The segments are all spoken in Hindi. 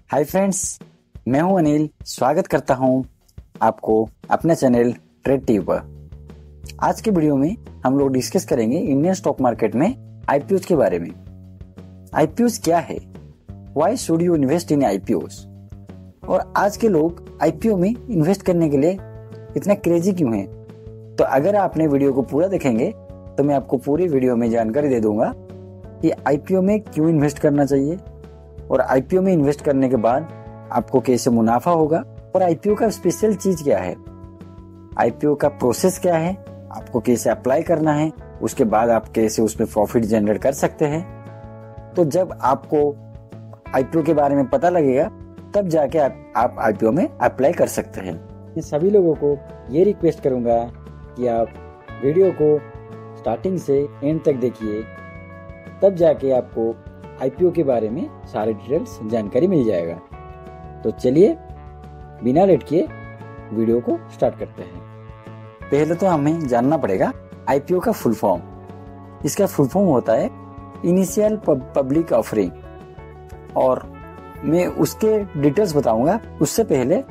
हाय फ्रेंड्स, मैं हूं अनिल। स्वागत करता हूं आपको अपने चैनल ट्रेड टीवी पर। आज के वीडियो में हम लोग डिस्कस करेंगे इंडियन स्टॉक मार्केट में आईपीओज के बारे में। आईपीओज क्या है, why should you invest in IPOs, और आज के लोग आईपीओ में इन्वेस्ट करने के लिए इतना क्रेजी क्यों हैं। तो अगर आपने वीडियो को पूरा देखेंगे तो मैं आपको पूरी वीडियो में जानकारी दे दूंगा कि आईपीओ में क्यों इन्वेस्ट करना चाहिए, और आईपीओ में इन्वेस्ट करने के बाद आपको कैसे मुनाफा होगा, और आईपीओ का स्पेशल चीज क्या है, आईपीओ का प्रोसेस क्या है, आपको कैसे अप्लाई करना है, उसके बाद आप कैसे उसमें प्रॉफिट जनरेट कर सकते हैं। तो जब आपको आईपीओ के बारे में पता लगेगा तब जाके आप आईपीओ में अप्लाई कर सकते हैं। मैं सभी लोगों को ये रिक्वेस्ट करूंगा कि आप वीडियो को स्टार्टिंग से एंड तक देखिए, तब जाके आपको आईपीओ के बारे में सारे डिटेल्स जानकारी मिल जाएगा। तो चलिए बिना लेट किए वीडियो को स्टार्ट करते हैं। पहले तो हमें जानना पड़ेगा आईपीओ का फुल फॉर्म। इसका फुल फॉर्म होता है इनिशियल पब्लिक ऑफरिंग, और मैं उसके डिटेल्स बताऊंगा। उससे पहले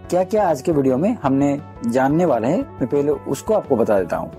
क्या क्या आज के वीडियो में हमने जानने वाले हैं, मैं पहले उसको आपको बता देता हूँ।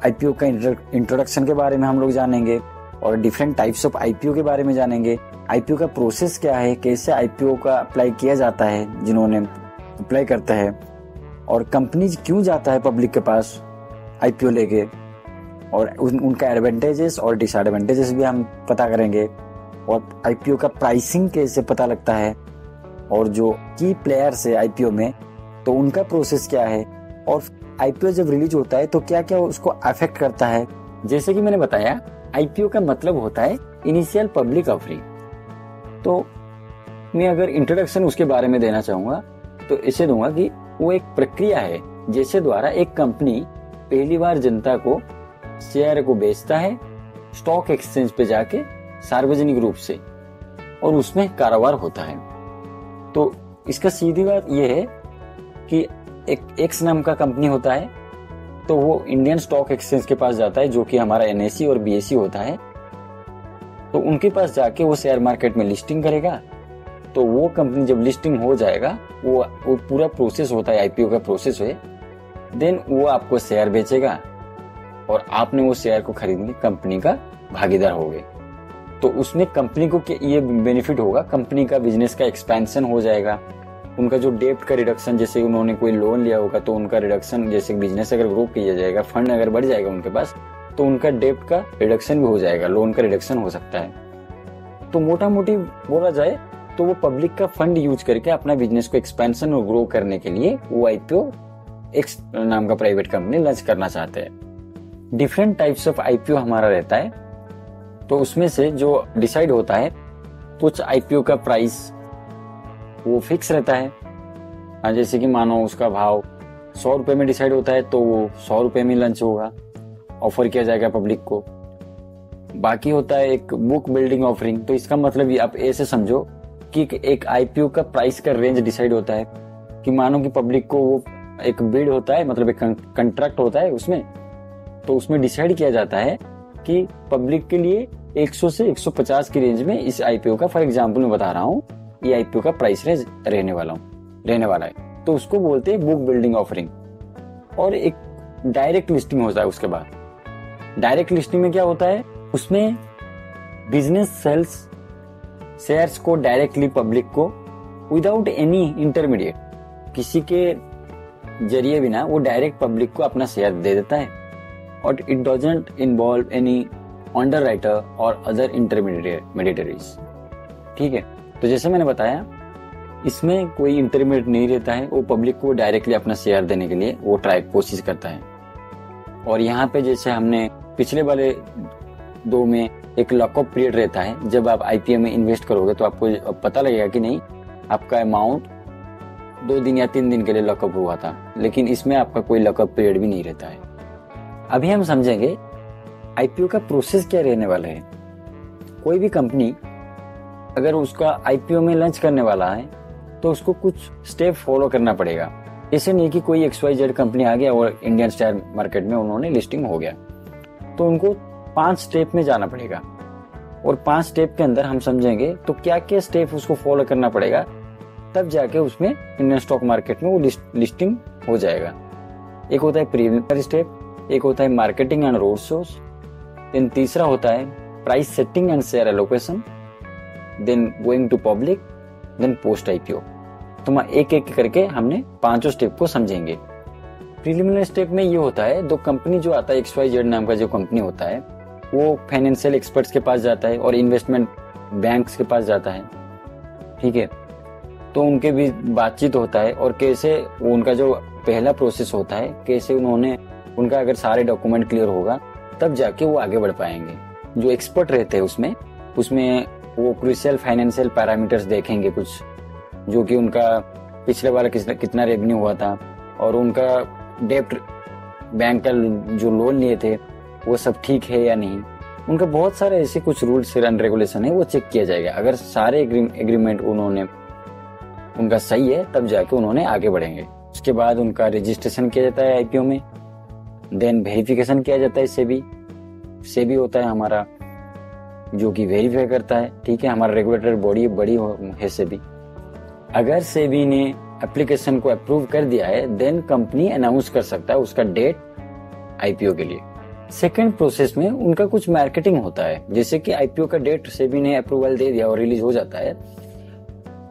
आईपीओ का इंट्रोडक्शन के बारे में हम लोग जानेंगे, और डिफरेंट टाइप्स ऑफ आईपीओ के बारे में जानेंगे। आईपीओ का प्रोसेस क्या है, कैसे आईपीओ का अप्लाई किया जाता है, जिन्होंने अप्लाई करता है, और कंपनीज क्यों जाता है पब्लिक के पास आईपीओ लेके, और उनका एडवांटेजेस और डिसएडवांटेजेस भी हम पता करेंगे, और आईपीओ का प्राइसिंग कैसे पता लगता है, और जो की प्लेयर्स है आईपीओ में तो उनका प्रोसेस क्या है, और आईपीओ जब रिलीज होता है तो क्या क्या उसको अफेक्ट करता है। जैसे कि मैंने बताया, आईपीओ का मतलब होता है इनिशियल पब्लिक ऑफरिंग। तो मैं अगर इंट्रोडक्शन उसके बारे में देना चाहूंगा तो इसे दूंगा कि वो एक प्रक्रिया है जिसके द्वारा एक कंपनी पहली बार जनता को शेयर को बेचता है स्टॉक एक्सचेंज पे जाके सार्वजनिक रूप से, और उसमें कारोबार होता है। तो इसका सीधी बात यह है कि एक एक्स नाम का कंपनी होता है, तो वो इंडियन स्टॉक एक्सचेंज के पास जाता है, जो कि हमारा एनएसई और बीएसई होता है। तो उनके पास जाके वो शेयर मार्केट में लिस्टिंग करेगा। तो वो कंपनी जब लिस्टिंग हो जाएगा, वो पूरा प्रोसेस होता है, आईपीओ का प्रोसेस है, देन वो आपको शेयर बेचेगा, और आपने वो शेयर को खरीदने कंपनी का भागीदार हो गए। तो उसमें कंपनी को ये बेनिफिट होगा, कंपनी का बिजनेस का एक्सपेंशन हो जाएगा, उनका जो डेप्ट का रिडक्शन, जैसे उन्होंने कोई लोन लिया होगा तो उनका रिडक्शन, जैसे बिजनेस अगर ग्रो किया जाएगा, फंड अगर बढ़ जाएगा उनके पास, तो उनका डेप्ट का रिडक्शन भी हो जाएगा, लोन का रिडक्शन हो सकता है। तो मोटा मोटी बोला जाए तो वो पब्लिक का फंड यूज करके अपना बिजनेस को एक्सपेंशन और ग्रो करने के लिए वो आईपीओ एक्स नाम का प्राइवेट कंपनी लॉन्च करना चाहते हैं। डिफरेंट टाइप्स ऑफ आईपीओ हमारा रहता है, तो उसमें से जो डिसाइड होता है, कुछ आईपीओ का प्राइस वो फिक्स रहता है। जैसे कि मानो उसका भाव 100 रुपए में डिसाइड होता है, तो वो 100 रुपए में लॉन्च होगा, ऑफर किया जाएगा पब्लिक को। बाकी होता है एक बुक बिल्डिंग ऑफरिंग। तो इसका मतलब ये आप ऐसे समझो कि एक आईपीओ का प्राइस का रेंज डिसाइड होता है, कि मानो कि पब्लिक को वो एक बिड होता है, मतलब एक कंट्रैक्ट होता है उसमें, तो उसमें डिसाइड किया जाता है कि पब्लिक के लिए 100 से 150 की रेंज में इस आईपीओ का, फॉर एग्जाम्पल मैं बता रहा हूँ, ये आईपीओ का प्राइस रेंज रहने वाला है। तो उसको बोलते हैं बुक बिल्डिंग ऑफरिंग। और एक डायरेक्ट लिस्टिंग होता है उसके बाद। डायरेक्ट लिस्टिंग में क्या होता है, उसमें बिजनेस सेल्स शेयर्स को डायरेक्टली पब्लिक को विदाउट एनी इंटरमीडिएट, किसी के जरिए बिना वो डायरेक्ट पब्लिक को अपना शेयर दे देता है, और it doesn't involve any underwriter और अदर इंटरमीडिएटरीज। ठीक है, तो जैसे मैंने बताया, इसमें कोई इंटरमीडिएट नहीं रहता है, वो पब्लिक को डायरेक्टली अपना शेयर देने के लिए वो कोशिश करता है। और यहाँ पे जैसे हमने पिछले वाले 2 में एक लॉकअप पीरियड रहता है, जब आप आईपीओ में इन्वेस्ट करोगे तो आपको पता लगेगा कि नहीं, आपका अमाउंट 2 दिन या 3 दिन के लिए लॉकअप हुआ था, लेकिन इसमें आपका कोई लॉकअप पीरियड भी नहीं रहता है। अभी हम समझेंगे आईपीओ का प्रोसेस क्या रहने वाला है। कोई भी कंपनी अगर उसका आईपीओ में लॉन्च करने वाला है तो उसको कुछ स्टेप फॉलो करना पड़ेगा। ऐसे नहीं कि कोई XYZ कंपनी आ गया और इंडियन शेयर मार्केट में उन्होंने लिस्टिंग हो गया, तो उनको 5 स्टेप में जाना पड़ेगा। और 5 स्टेप के अंदर हम समझेंगे तो क्या क्या स्टेप उसको फॉलो करना पड़ेगा, तब जाके उसमें इंडियन स्टॉक मार्केट में वो लिस्टिंग हो जाएगा। एक होता है प्रीलिमिनरी स्टेप, एक होता है marketing and road shows, then तीसरा होता है price setting and share allocation, then going to public, then post IPO. तो एक एक करके हमने 5 स्टेप को समझेंगे। प्रीलिमिनरी स्टेप में ये होता है, दो कंपनी जो आता है XYZ नाम का जो कंपनी होता है वो फाइनेंशियल एक्सपर्ट्स के पास जाता है और इन्वेस्टमेंट बैंक्स के पास जाता है, ठीक है। तो उनके भी बातचीत होता है और कैसे उनका जो पहला प्रोसेस होता है, कैसे उन्होंने उनका अगर सारे डॉक्यूमेंट क्लियर होगा तब जाके वो आगे बढ़ पाएंगे। जो एक्सपर्ट रहते हैं उसमें वो क्रूशियल फाइनेंशियल पैरामीटर्स देखेंगे कुछ, जो कि उनका पिछले बार कितना रेवेन्यू हुआ था और उनका डेप्ट बैंक का जो लोन लिए थे वो सब ठीक है या नहीं। उनका बहुत सारे ऐसे कुछ रूल्स एंड रेगुलेशन है, वो चेक किया जाएगा। अगर सारे एग्रीमेंट उनका सही है तब जाके उन्होंने आगे बढ़ेंगे। उसके बाद उनका रजिस्ट्रेशन किया जाता है आईपीओ में, देन वेरिफिकेशन किया जाता है सेबी होता है हमारा जो कि वेरीफाई करता है, ठीक है। हमारा रेगुलेटर बड़ी है सेबी। अगर सेबी ने एप्लीकेशन को अप्रूव कर दिया है देन कंपनी अनाउंस कर सकता है उसका डेट आईपीओ के लिए। सेकंड प्रोसेस में उनका कुछ मार्केटिंग होता है, जैसे कि आईपीओ का डेट सेबी ने अप्रूवल दे दिया और रिलीज हो जाता है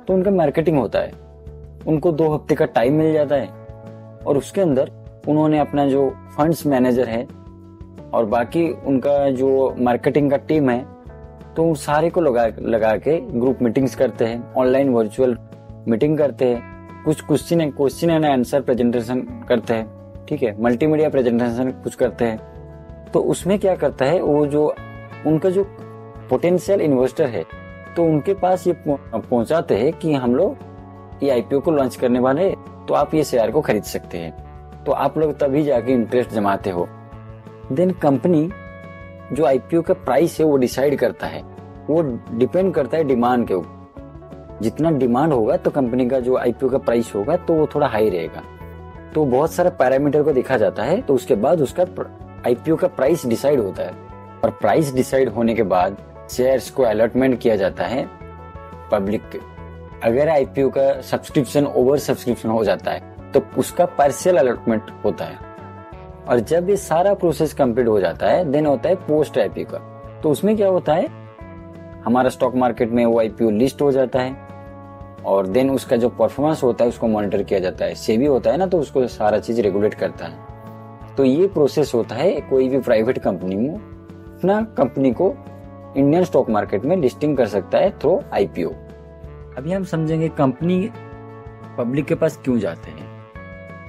तो उनका मार्केटिंग होता है। उनको 2 हफ्ते का टाइम मिल जाता है और उसके अंदर उन्होंने अपना जो फंड्स मैनेजर है और बाकी उनका जो मार्केटिंग का टीम है तो उन सारे को लगा के ग्रुप मीटिंग्स करते हैं, ऑनलाइन वर्चुअल मीटिंग करते हैं, कुछ क्वेश्चन एंड आंसर प्रेजेंटेशन करते हैं, ठीक है, मल्टीमीडिया प्रेजेंटेशन कुछ करते हैं। तो उसमें क्या करता है वो जो उनका जो पोटेंशियल इन्वेस्टर है तो उनके पास ये पहुंचाते हैं कि हम लोग ये आईपीओ को लॉन्च करने वाले हैं तो आप ये शेयर को खरीद सकते हैं। तो आप लोग तभी जाके इंटरेस्ट जमाते हो। देन कंपनी जो आईपीओ का प्राइस है वो डिसाइड करता है, वो डिपेंड करता है डिमांड के ऊपर। जितना डिमांड होगा तो कंपनी का जो आईपीओ का प्राइस होगा तो वो थोड़ा हाई रहेगा। तो बहुत सारे पैरामीटर को देखा जाता है, तो उसके बाद उसका आईपीओ का प्राइस डिसाइड होता है और प्राइस डिसाइड होने के बाद शेयर्स को अलॉटमेंट किया जाता है पब्लिक के। अगर आईपीओ का सब्सक्रिप्शन ओवर सब्सक्रिप्शन हो जाता है तो उसका पार्शियल अलॉटमेंट होता है। और जब ये सारा प्रोसेस कंप्लीट हो जाता है देन होता है पोस्ट आईपीओ का। तो उसमें क्या होता है, हमारा स्टॉक मार्केट में वो आईपीओ लिस्ट हो जाता है और देन उसका जो परफॉर्मेंस होता है उसको मॉनिटर किया जाता है। सेबी होता है ना, तो उसको सारा चीज रेगुलेट करता है। तो ये प्रोसेस होता है कोई भी प्राइवेट कंपनी में अपना कंपनी को इंडियन स्टॉक मार्केट में लिस्टिंग कर सकता है थ्रू आईपीओ। अभी हम समझेंगे कंपनी पब्लिक के पास क्यों जाते हैं।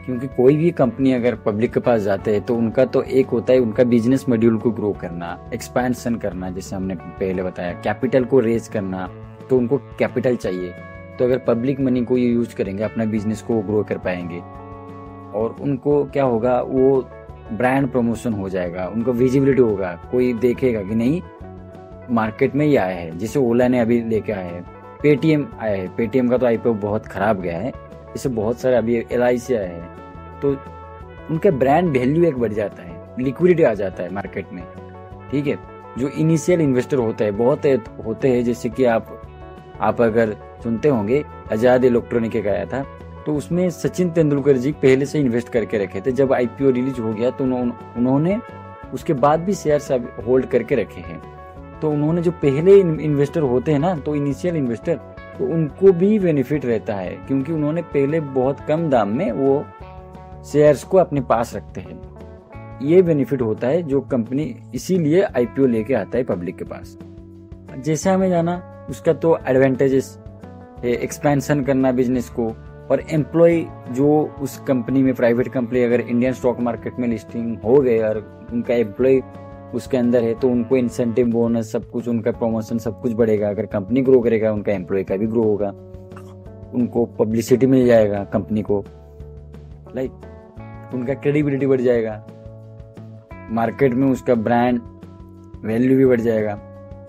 क्योंकि कोई भी कंपनी अगर पब्लिक के पास जाते हैं तो उनका तो एक होता है उनका बिजनेस मॉड्यूल को ग्रो करना, एक्सपेंशन करना, जैसे हमने पहले बताया, कैपिटल को रेज करना, तो उनको कैपिटल चाहिए। तो अगर पब्लिक मनी को ये यूज करेंगे अपना बिजनेस को ग्रो कर पाएंगे और उनको क्या होगा, वो ब्रांड प्रमोशन हो जाएगा, उनको विजिबिलिटी होगा, कोई देखेगा कि नहीं मार्केट में ये आया है। जैसे ओला ने अभी लेके आया है, पेटीएम आया है, पेटीएम का तो आईपीओ बहुत खराब गया है, इससे बहुत सारे अभी LIC आया है, तो उनका ब्रांड वैल्यू एक बढ़ जाता है, लिक्विडिटी आ जाता है मार्केट में, ठीक है। जो इनिशियल इन्वेस्टर होते हैं बहुत होते हैं, जैसे कि आप अगर सुनते होंगे आजाद इलेक्ट्रॉनिक एक आया था, तो उसमें सचिन तेंदुलकर जी पहले से इन्वेस्ट करके रखे थे। जब आईपीओ रिलीज हो गया तो उन्होंने उसके बाद भी शेयर्स होल्ड करके रखे हैं। तो उन्होंने जो पहले इन्वेस्टर होते हैं ना, तो इनिशियल इन्वेस्टर, तो उनको भी बेनिफिट रहता है क्योंकि उन्होंने पहले बहुत कम दाम में वो शेयर्स को अपने पास रखते हैं। ये बेनिफिट होता है जो कंपनी इसीलिए आईपीओ लेके आता है पब्लिक के पास। जैसे हमें जाना उसका तो एडवांटेजेस है, एक्सपेंशन करना बिजनेस को, और एम्प्लॉय जो उस कंपनी में, प्राइवेट कंपनी अगर इंडियन स्टॉक मार्केट में लिस्टिंग हो गए और उनका एम्प्लॉय उसके अंदर है तो उनको इंसेंटिव, बोनस, सब कुछ, उनका प्रमोशन सब कुछ बढ़ेगा। अगर कंपनी ग्रो करेगा उनका एम्प्लॉय का भी ग्रो होगा, उनको पब्लिसिटी मिल जाएगा कंपनी को, लाइक उनका क्रेडिबिलिटी बढ़ जाएगा, मार्केट में उसका ब्रांड वैल्यू भी बढ़ जाएगा।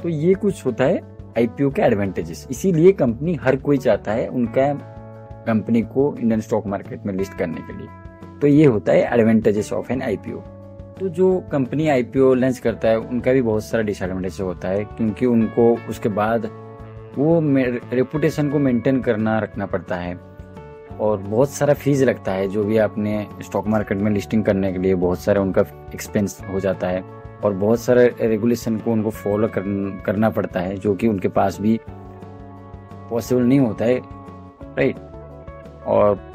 तो ये कुछ होता है आईपीओ के एडवांटेजेस। इसीलिए कंपनी हर कोई चाहता है उनका कंपनी को इंडियन स्टॉक मार्केट में लिस्ट करने के लिए। तो ये होता है एडवांटेजेस ऑफ एन आईपीओ। तो जो कंपनी आईपीओ लॉन्च करता है उनका भी बहुत सारा डिसएडवांटेज होता है, क्योंकि उनको उसके बाद वो रेपुटेशन को मेंटेन करना रखना पड़ता है और बहुत सारा फीस लगता है। जो भी आपने स्टॉक मार्केट में लिस्टिंग करने के लिए बहुत सारा उनका एक्सपेंस हो जाता है और बहुत सारे रेगुलेशन को उनको फॉलो करना पड़ता है, जो कि उनके पास भी पॉसिबल नहीं होता है, राइट। और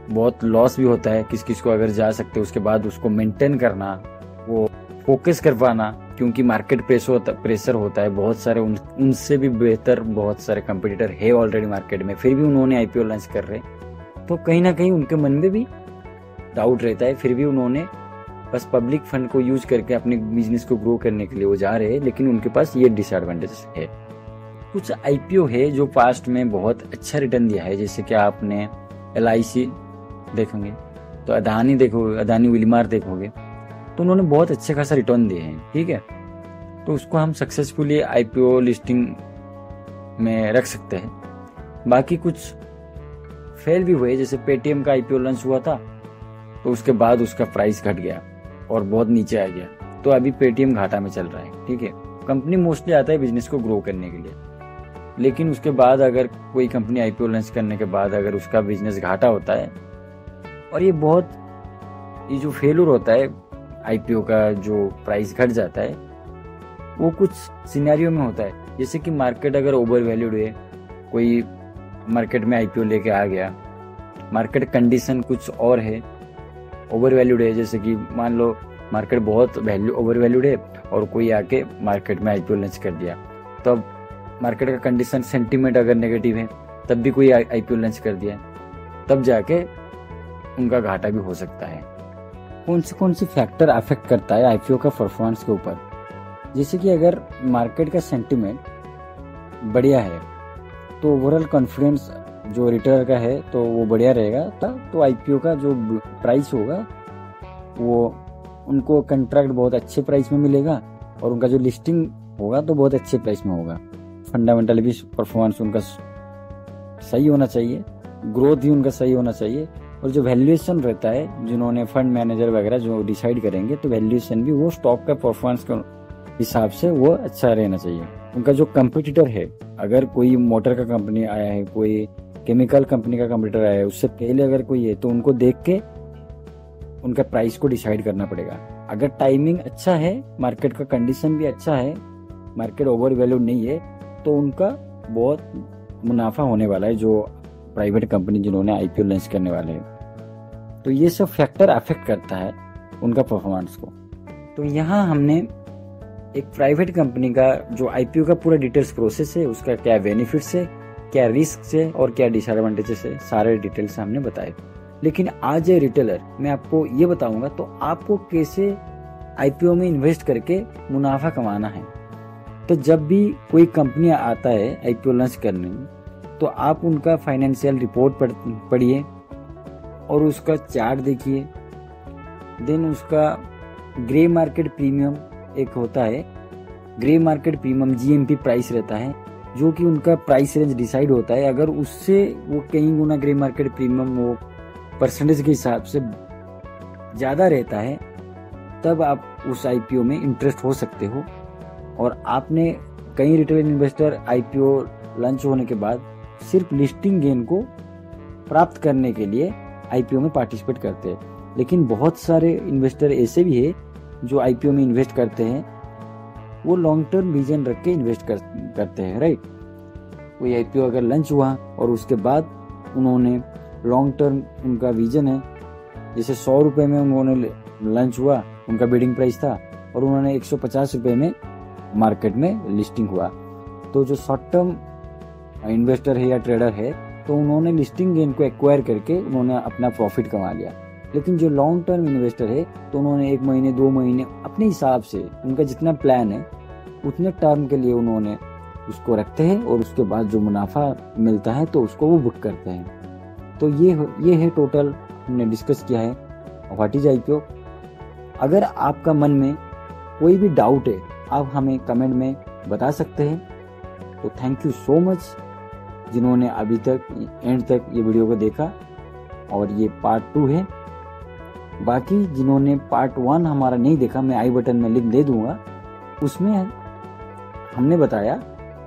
बहुत लॉस भी होता है किस किस को अगर जा सकते उसके बाद उसको मेंटेन करना, वो फोकस कर पाना, क्योंकि मार्केट प्रेशर होता है बहुत सारे। उनसे भी बेहतर बहुत सारे कंपटीटर है ऑलरेडी मार्केट में, फिर भी उन्होंने आईपीओ लॉन्च कर रहे, तो कहीं ना कहीं उनके मन में भी डाउट रहता है। फिर भी उन्होंने बस पब्लिक फंड को यूज करके अपने बिजनेस को ग्रो करने के लिए वो जा रहे हैं, लेकिन उनके पास ये डिसएडवांटेज है। कुछ आईपीओ है जो पास्ट में बहुत अच्छा रिटर्न दिया है, जैसे कि आपने LIC देखोगे तो अदानी विलीमार देखोगे तो उन्होंने बहुत अच्छे खासा रिटर्न दिए हैं, ठीक है। तो उसको हम सक्सेसफुली आईपीओ लिस्टिंग में रख सकते हैं। बाकी कुछ फेल भी हुए, जैसे पेटीएम का आईपीओ लॉन्च हुआ था तो उसके बाद उसका प्राइस घट गया और बहुत नीचे आ गया, तो अभी पेटीएम घाटा में चल रहा है, ठीक है। कंपनी मोस्टली आता है बिजनेस को ग्रो करने के लिए, लेकिन उसके बाद अगर कोई कंपनी आईपीओ लॉन्च करने के बाद अगर उसका बिजनेस घाटा होता है और ये जो फेलुर होता है आईपीओ का, जो प्राइस घट जाता है, वो कुछ सिनेरियो में होता है। जैसे कि मार्केट अगर ओवर वैल्यूड है, कोई मार्केट में आईपीओ लेके आ गया, मार्केट कंडीशन कुछ और है, ओवर वैल्यूड है, जैसे कि मान लो मार्केट बहुत ओवर वैल्यूड है और कोई आके मार्केट में आईपीओ लॉन्च कर दिया, तब मार्केट का कंडीशन सेंटीमेंट अगर नेगेटिव है तब भी कोई आईपीओ लॉन्च कर दिया, तब जाके उनका घाटा भी हो सकता है। कौन से फैक्टर अफेक्ट करता है आईपीओ का परफॉर्मेंस के ऊपर? जैसे कि अगर मार्केट का सेंटीमेंट बढ़िया है तो ओवरऑल कॉन्फिडेंस जो रिटेलर का है तो वो बढ़िया रहेगा, तो आईपीओ का जो प्राइस होगा वो उनको कंट्रैक्ट बहुत अच्छे प्राइस में मिलेगा और उनका जो लिस्टिंग होगा तो बहुत अच्छे प्राइस में होगा। फंडामेंटल भी परफॉर्मेंस उनका सही होना चाहिए, ग्रोथ भी उनका सही होना चाहिए, और जो वैल्यूएशन रहता है जिन्होंने फंड मैनेजर वगैरह जो डिसाइड करेंगे, तो वैल्यूएशन भी वो स्टॉक का परफॉर्मेंस के हिसाब से वो अच्छा रहना चाहिए। उनका जो कंपटीटर है, अगर कोई मोटर का कंपनी आया है, कोई केमिकल कंपनी का कंपटीटर आया है, उससे पहले अगर कोई है तो उनको देख के उनका प्राइस को डिसाइड करना पड़ेगा। अगर टाइमिंग अच्छा है, मार्केट का कंडीशन भी अच्छा है, मार्केट ओवर वैल्यू नहीं है, तो उनका बहुत मुनाफा होने वाला है, जो प्राइवेट कंपनी जिन्होंने आईपीओ लॉन्च करने वाले हैं। तो ये सब फैक्टर अफेक्ट करता है उनका परफॉर्मेंस को। तो यहाँ हमने एक प्राइवेट कंपनी का जो आईपीओ का पूरा डिटेल्स प्रोसेस है, उसका क्या बेनिफिट्स है, क्या रिस्क है और क्या डिसएडवांटेजेस है, सारे डिटेल्स हमने बताए। लेकिन आज ए रिटेलर मैं आपको ये बताऊंगा तो आपको कैसे आईपीओ में इन्वेस्ट करके मुनाफा कमाना है। तो जब भी कोई कंपनी आता है आईपीओ लॉन्च करने में, तो आप उनका फाइनेंशियल रिपोर्ट पढ़िए और उसका चार्ट देखिए। देन उसका ग्रे मार्केट प्रीमियम एक होता है, grey market premium GMP price रहता है, जो कि उनका प्राइस रेंज डिसाइड होता है। अगर उससे वो कहीं गुना ग्रे मार्केट प्रीमियम वो परसेंटेज के हिसाब से ज़्यादा रहता है, तब आप उस आईपीओ में इंटरेस्ट हो सकते हो। और आपने कई रिटेल इन्वेस्टर आईपीओ लॉन्च होने के बाद सिर्फ लिस्टिंग गेन को प्राप्त करने के लिए आईपीओ में पार्टिसिपेट करते हैं, लेकिन बहुत सारे इन्वेस्टर ऐसे भी है जो आईपीओ में इन्वेस्ट करते हैं, वो लॉन्ग टर्म विजन रख के इन्वेस्ट करते हैं, राइट। कोई आईपीओ अगर लॉन्च हुआ और उसके बाद उन्होंने लॉन्ग टर्म उनका विजन है, जैसे 100 रुपये में उन्होंने लॉन्च हुआ, उनका बिडिंग प्राइस था, और उन्होंने 150 रुपये में मार्केट में लिस्टिंग हुआ, तो जो शॉर्ट टर्म इन्वेस्टर है या ट्रेडर है, तो उन्होंने लिस्टिंग गेन को एक्वायर करके उन्होंने अपना प्रॉफिट कमा लिया। लेकिन जो लॉन्ग टर्म इन्वेस्टर है, तो उन्होंने 1 महीने 2 महीने अपने हिसाब से उनका जितना प्लान है उतने टर्म के लिए उन्होंने उसको रखते हैं, और उसके बाद जो मुनाफा मिलता है तो उसको वो बुक करते हैं। तो ये है टोटल हमने डिस्कस किया है व्हाट इज आईपीओ। अगर आपका मन में कोई भी डाउट है, आप हमें कमेंट में बता सकते हैं। तो थैंक यू सो मच जिन्होंने अभी तक एंड तक ये वीडियो को देखा, और ये पार्ट 2 है। बाकी जिन्होंने पार्ट 1 हमारा नहीं देखा, मैं आई बटन में लिंक दे दूंगा। उसमें हमने बताया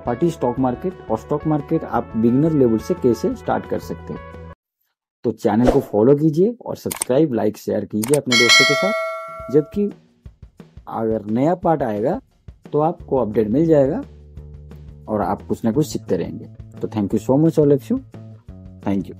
पार्टी स्टॉक मार्केट और स्टॉक मार्केट आप बिगिनर लेवल से कैसे स्टार्ट कर सकते हैं। तो चैनल को फॉलो कीजिए और सब्सक्राइब, लाइक, शेयर कीजिए अपने दोस्तों के साथ। जबकि अगर नया पार्ट आएगा तो आपको अपडेट मिल जाएगा और आप कुछ ना कुछ सीखते रहेंगे। तो thank you so much all of you. Thank you.